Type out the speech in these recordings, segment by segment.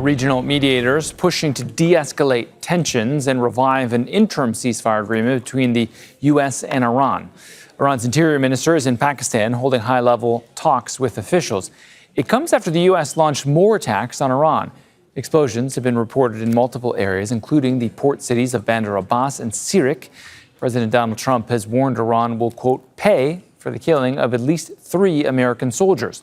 Regional mediators pushing to de-escalate tensions and revive an interim ceasefire agreement between the U.S. and Iran. Iran's interior minister is in Pakistan holding high-level talks with officials. It comes after the U.S. launched more attacks on Iran. Explosions have been reported in multiple areas, including the port cities of Bandar Abbas and Sirik. President Donald Trump has warned Iran will, quote, pay for the killing of at least 3 American soldiers.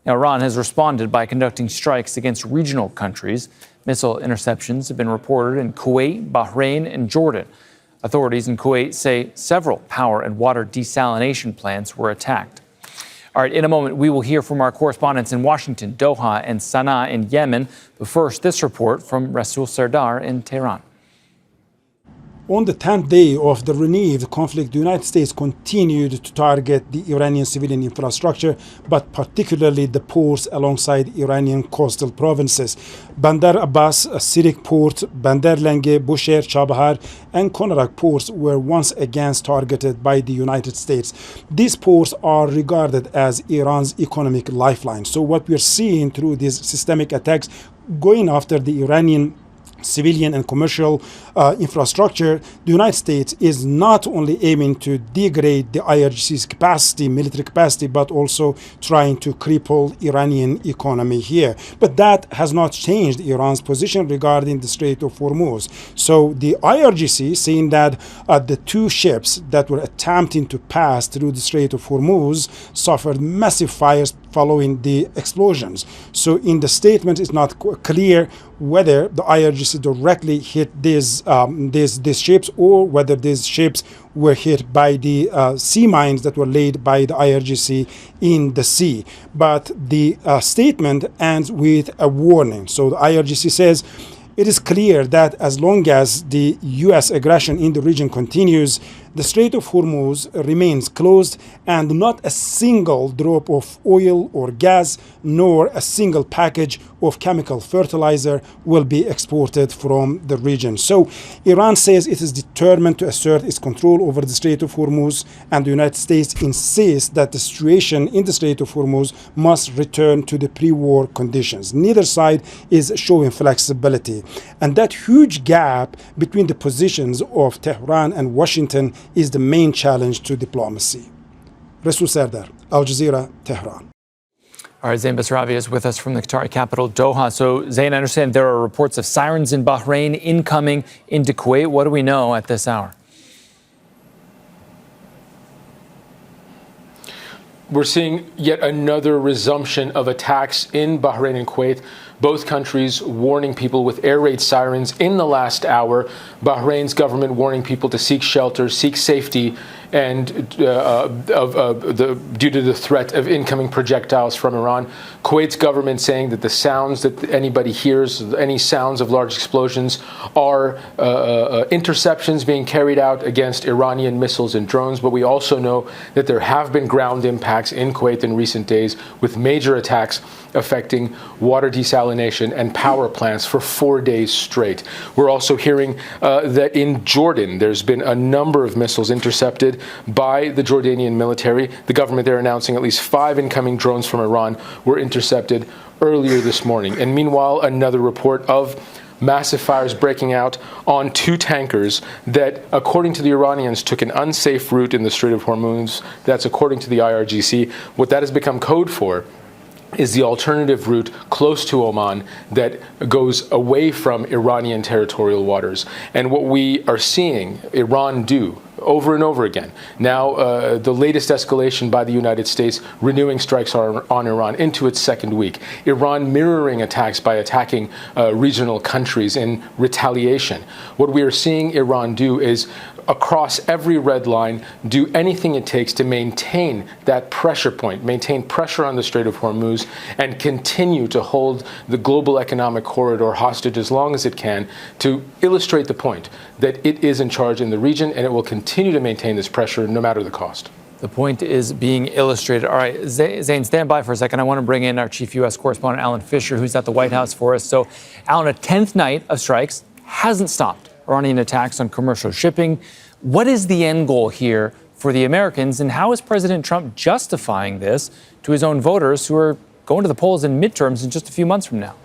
Now, Iran has responded by conducting strikes against regional countries. Missile interceptions have been reported in Kuwait, Bahrain, and Jordan. Authorities in Kuwait say several power and water desalination plants were attacked. All right, in a moment, we will hear from our correspondents in Washington, Doha, and Sana'a in Yemen. But first, this report from Rasul Sardar in Tehran. On the 10th day of the renewed conflict, the United States continued to target the Iranian civilian infrastructure, but particularly the ports alongside Iranian coastal provinces. Bandar Abbas, Sirik port, Bandar Lange, Bushehr, Chabahar, and Konarak ports were once again targeted by the United States. These ports are regarded as Iran's economic lifeline. So what we're seeing through these systemic attacks going after the Iranian civilian and commercial infrastructure, the United States is not only aiming to degrade the IRGC's capacity, military capacity, but also trying to cripple Iranian economy here. But that has not changed Iran's position regarding the Strait of Hormuz. So the IRGC saying that the 2 ships that were attempting to pass through the Strait of Hormuz suffered massive fires following the explosions. So in the statement, it's not clear whether the IRGC directly hit these ships or whether these ships were hit by the sea mines that were laid by the IRGC in the sea. But the statement ends with a warning. So the IRGC says, it is clear that as long as the U.S. aggression in the region continues, the Strait of Hormuz remains closed and not a single drop of oil or gas nor a single package of chemical fertilizer will be exported from the region. So Iran says it is determined to assert its control over the Strait of Hormuz, and the United States insists that the situation in the Strait of Hormuz must return to the pre-war conditions. Neither side is showing flexibility. And that huge gap between the positions of Tehran and Washington is the main challenge to diplomacy. Rasul Sardar, Al Jazeera, Tehran. All right, Zain Basravi is with us from the Qatari capital, Doha. So, Zain, I understand there are reports of sirens in Bahrain incoming into Kuwait. What do we know at this hour? We're seeing yet another resumption of attacks in Bahrain and Kuwait. Both countries warning people with air raid sirens in the last hour. Bahrain's government warning people to seek shelter, seek safety, and due to the threat of incoming projectiles from Iran. Kuwait's government saying that the sounds that anybody hears, any sounds of large explosions, are interceptions being carried out against Iranian missiles and drones. But we also know that there have been ground impacts in Kuwait in recent days, with major attacks affecting water desalination and power plants for 4 days straight. We're also hearing that in Jordan, there's been a number of missiles intercepted by the Jordanian military. The government there announcing at least 5 incoming drones from Iran were intercepted earlier this morning. And meanwhile, another report of massive fires breaking out on 2 tankers that, according to the Iranians, took an unsafe route in the Strait of Hormuz. That's according to the IRGC. What that has become code for is the alternative route close to Oman that goes away from Iranian territorial waters. And what we are seeing Iran do over and over again. Now, the latest escalation by the United States, renewing strikes on Iran into its 2nd week. Iran mirroring attacks by attacking regional countries in retaliation. What we are seeing Iran do is, across every red line, do anything it takes to maintain that pressure point, maintain pressure on the Strait of Hormuz, and continue to hold the global economic corridor hostage as long as it can, to illustrate the point that it is in charge in the region, and it will continue to maintain this pressure no matter the cost. The point is being illustrated. All right, Zain, stand by for a second. I want to bring in our chief U.S. correspondent, Alan Fisher, who's at the White House for us. So, Alan, a 10th night of strikes hasn't stopped Iranian attacks on commercial shipping. What is the end goal here for the Americans, and how is President Trump justifying this to his own voters who are going to the polls in midterms in just a few months from now?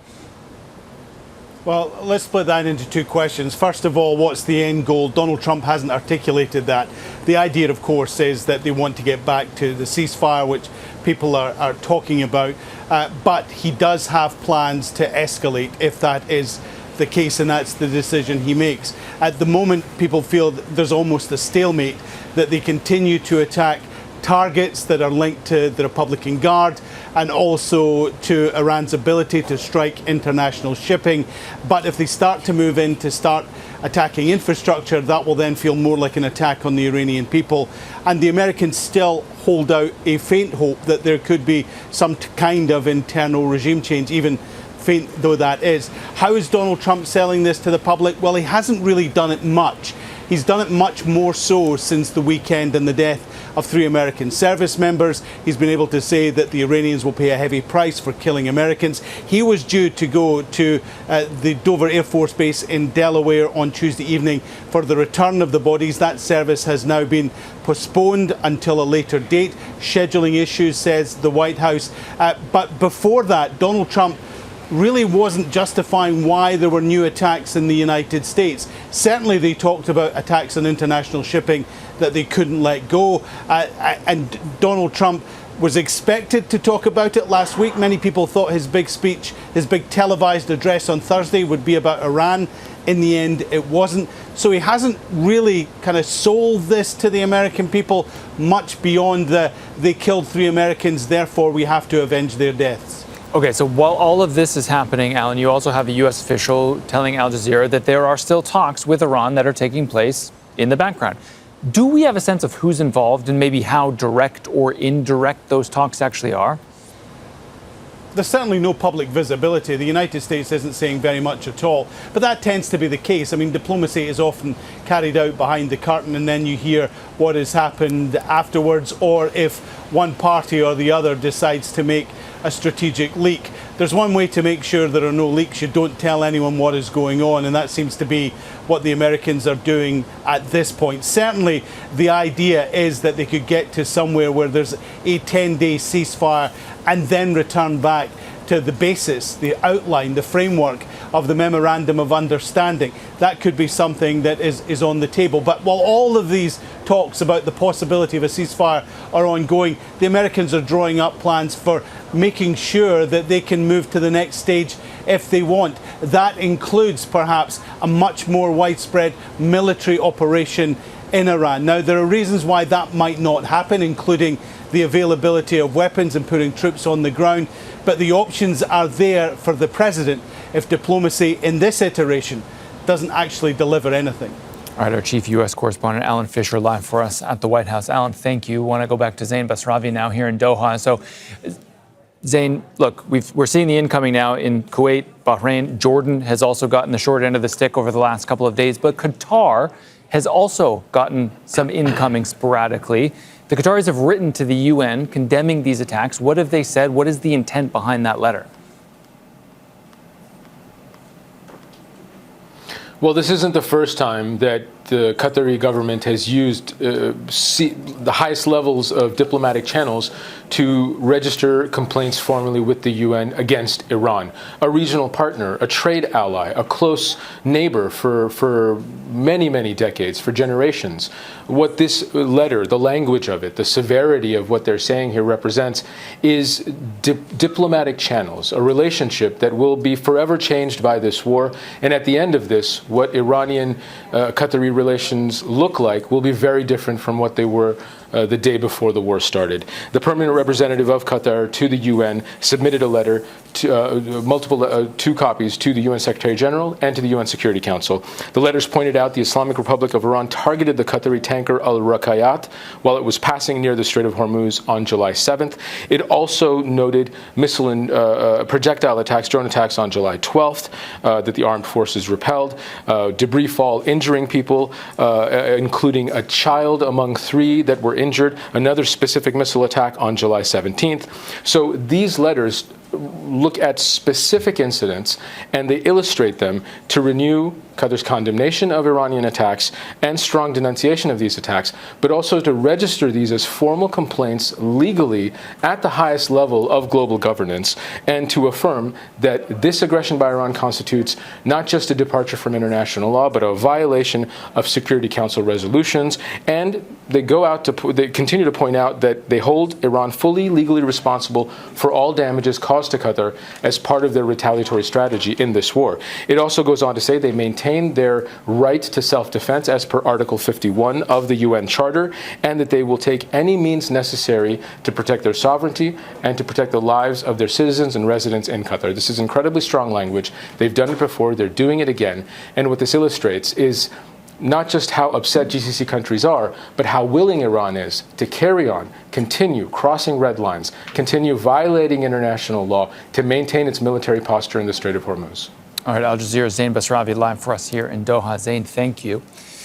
Well, let's split that into two questions. First of all, what's the end goal? Donald Trump hasn't articulated that. The idea, of course, is that they want to get back to the ceasefire, which people are talking about. But he does have plans to escalate if that is the case, and that's the decision he makes. At the moment, people feel that there's almost a stalemate, that they continue to attack targets that are linked to the Republican Guard and also to Iran's ability to strike international shipping. But if they start to move in to start attacking infrastructure, that will then feel more like an attack on the Iranian people. And the Americans still hold out a faint hope that there could be some kind of internal regime change, even faint though that is. How is Donald Trump selling this to the public? Well, he hasn't really done it much. He's done it much more so since the weekend and the death of 3 American service members. He's been able to say that the Iranians will pay a heavy price for killing Americans. He was due to go to the Dover Air Force Base in Delaware on Tuesday evening for the return of the bodies. That service has now been postponed until a later date. Scheduling issues, says the White House. But before that, Donald Trump really wasn't justifying why there were new attacks in the United States. Certainly they talked about attacks on international shipping that they couldn't let go. And Donald Trump was expected to talk about it last week. Many people thought his big speech, his big televised address on Thursday would be about Iran. In the end, it wasn't. So he hasn't really kind of sold this to the American people much beyond they killed 3 Americans, therefore we have to avenge their deaths. Okay, so while all of this is happening, Alan, you also have a U.S. official telling Al Jazeera that there are still talks with Iran that are taking place in the background. Do we have a sense of who's involved and maybe how direct or indirect those talks actually are? There's certainly no public visibility. The United States isn't saying very much at all, but that tends to be the case. I mean, diplomacy is often carried out behind the curtain and then you hear what has happened afterwards, or if one party or the other decides to make a strategic leak. There's one way to make sure there are no leaks. You don't tell anyone what is going on, and that seems to be what the Americans are doing at this point. Certainly the idea is that they could get to somewhere where there's a 10-day ceasefire and then return back to the basis, the outline, the framework of the Memorandum of Understanding. That could be something that is on the table. But while all of these talks about the possibility of a ceasefire are ongoing, the Americans are drawing up plans for making sure that they can move to the next stage if they want. That includes perhaps a much more widespread military operation in Iran. Now, there are reasons why that might not happen, including the availability of weapons and putting troops on the ground. But the options are there for the president if diplomacy in this iteration doesn't actually deliver anything. All right, our chief U.S. correspondent, Alan Fisher, live for us at the White House. Alan, thank you. I want to go back to Zain Basravi now here in Doha. So, Zain, look, we're seeing the incoming now in Kuwait, Bahrain. Jordan has also gotten the short end of the stick over the last couple of days. But Qatar has also gotten some incoming sporadically. The Qataris have written to the UN condemning these attacks. What have they said? What is the intent behind that letter? Well, this isn't the first time that the Qatari government has used the highest levels of diplomatic channels to register complaints formally with the UN against Iran, a regional partner, a trade ally, a close neighbor for many, many decades, for generations. What this letter, the language of it, the severity of what they're saying here represents is diplomatic channels, a relationship that will be forever changed by this war. And at the end of this, what Iranian-Qatari relations look like will be very different from what they were the day before the war started. The permanent representative of Qatar to the UN submitted a letter, to, 2 copies to the UN Secretary General and to the UN Security Council. The letters pointed out the Islamic Republic of Iran targeted the Qatari tanker Al-Rakayat while it was passing near the Strait of Hormuz on July 7th. It also noted missile and projectile attacks, drone attacks on July 12th that the armed forces repelled. Debris fall injuring people, including a child among 3 that were injured, another specific missile attack on July 17th. So these letters look at specific incidents and they illustrate them to renew Qatar's condemnation of Iranian attacks and strong denunciation of these attacks, but also to register these as formal complaints legally at the highest level of global governance, and to affirm that this aggression by Iran constitutes not just a departure from international law, but a violation of Security Council resolutions. And they they continue to point out that they hold Iran fully legally responsible for all damages caused to Qatar as part of their retaliatory strategy in this war. It also goes on to say they maintain their right to self-defense as per Article 51 of the UN Charter, and that they will take any means necessary to protect their sovereignty and to protect the lives of their citizens and residents in Qatar. This is incredibly strong language. They've done it before. They're doing it again. And what this illustrates is not just how upset GCC countries are, but how willing Iran is to carry on, continue crossing red lines, continue violating international law to maintain its military posture in the Strait of Hormuz. All right, Al Jazeera's Zain Basravi live for us here in Doha. Zain, thank you.